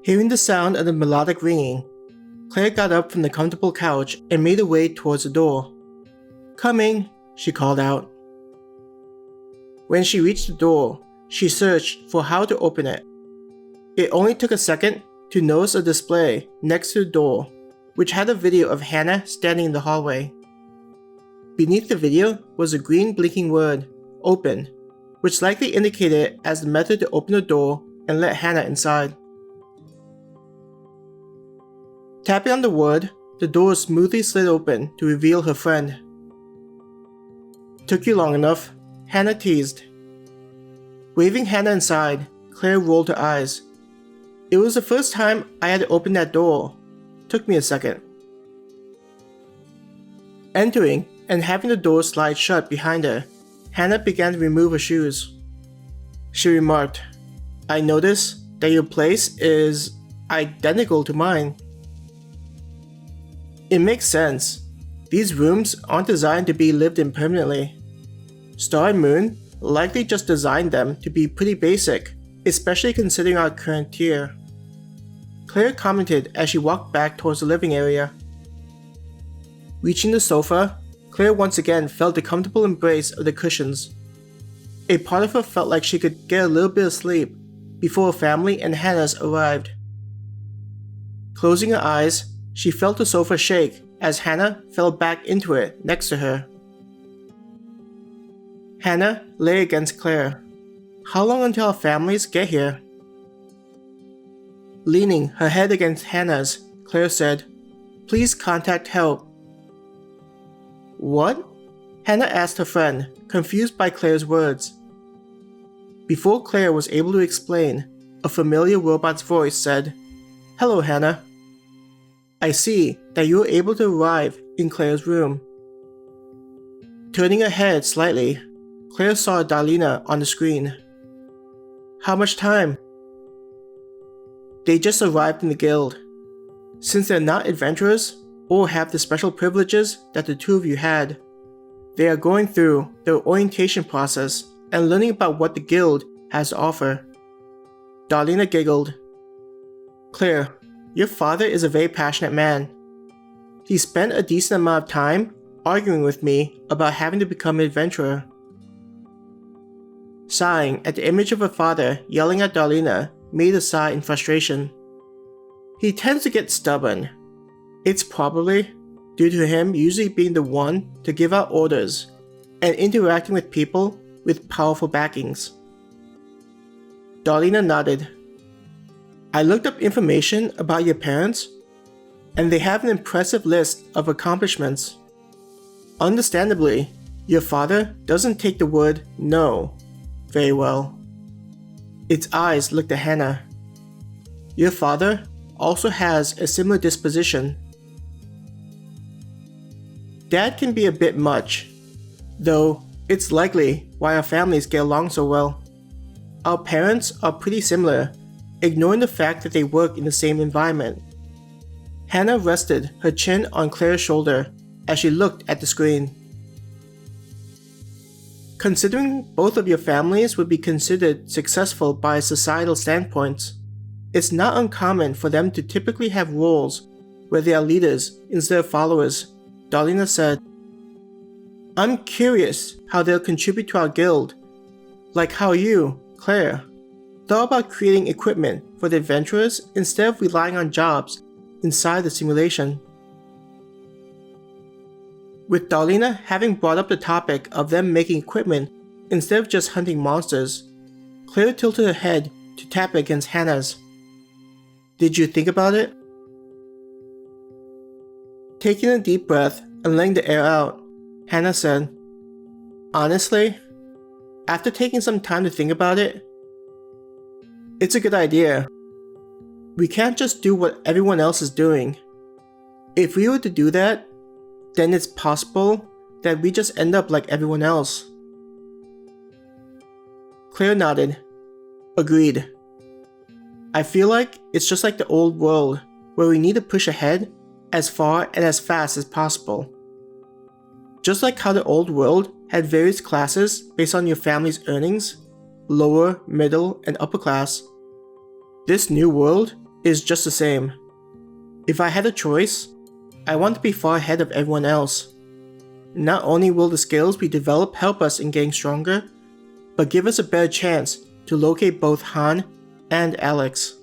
Hearing the sound of the melodic ringing, Claire got up from the comfortable couch and made her way towards the door. "Coming," she called out. When she reached the door, she searched for how to open it. It only took a second to notice a display next to the door, which had a video of Hannah standing in the hallway. Beneath the video was a green blinking word, "Open," which likely indicated it as the method to open the door and let Hannah inside. Tapping on the word, the door smoothly slid open to reveal her friend. "Took you long enough," Hannah teased. Waving Hannah inside, Claire rolled her eyes. "It was the first time I had to open that door. Took me a second." Entering and having the door slide shut behind her, Hannah began to remove her shoes. She remarked, "I notice that your place is identical to mine." It makes sense. These rooms aren't designed to be lived in permanently. Star and Moon likely just designed them to be pretty basic, especially considering our current tier. Claire commented as she walked back towards the living area. Reaching the sofa, Claire once again felt the comfortable embrace of the cushions. A part of her felt like she could get a little bit of sleep before her family and Hannah's arrived. Closing her eyes, she felt the sofa shake as Hannah fell back into it next to her. Hannah lay against Claire. "How long until our families get here?" Leaning her head against Hannah's, Claire said, "Please contact help." "What?" Hannah asked her friend, confused by Claire's words. Before Claire was able to explain, a familiar robot's voice said, "Hello, Hannah. I see that you were able to arrive in Claire's room." Turning her head slightly, Claire saw Darlena on the screen. "How much time?" "They just arrived in the guild. Since they're not adventurers or have the special privileges that the two of you had, they are going through their orientation process and learning about what the guild has to offer." Darlena giggled. "Claire, your father is a very passionate man. He spent a decent amount of time arguing with me about having to become an adventurer." Sighing at the image of her father yelling at Darlena made her sigh in frustration. "He tends to get stubborn. It's probably due to him usually being the one to give out orders and interacting with people with powerful backings." Darlena nodded. "I looked up information about your parents, and they have an impressive list of accomplishments. Understandably, your father doesn't take the word no very well." Its eyes looked at Hannah. "Your father also has a similar disposition. Dad can be a bit much, though it's likely why our families get along so well. Our parents are pretty similar, ignoring the fact that they work in the same environment." Hannah rested her chin on Claire's shoulder as she looked at the screen. "Considering both of your families would be considered successful by societal standpoints, it's not uncommon for them to typically have roles where they are leaders instead of followers," Darlena said. "I'm curious how they'll contribute to our guild, like how you, Claire, thought about creating equipment for the adventurers instead of relying on jobs inside the simulation." With Darlena having brought up the topic of them making equipment instead of just hunting monsters, Claire tilted her head to tap against Hannah's. "Did you think about it?" Taking a deep breath and letting the air out, Hannah said, "Honestly, after taking some time to think about it, it's a good idea. We can't just do what everyone else is doing. If we were to do that, then it's possible that we just end up like everyone else." Claire nodded. "Agreed. I feel like it's just like the old world, where we need to push ahead as far and as fast as possible. Just like how the old world had various classes based on your family's earnings, lower, middle, and upper class, this new world is just the same. If I had a choice, I want to be far ahead of everyone else. Not only will the skills we develop help us in getting stronger, but give us a better chance to locate both Han and Alex.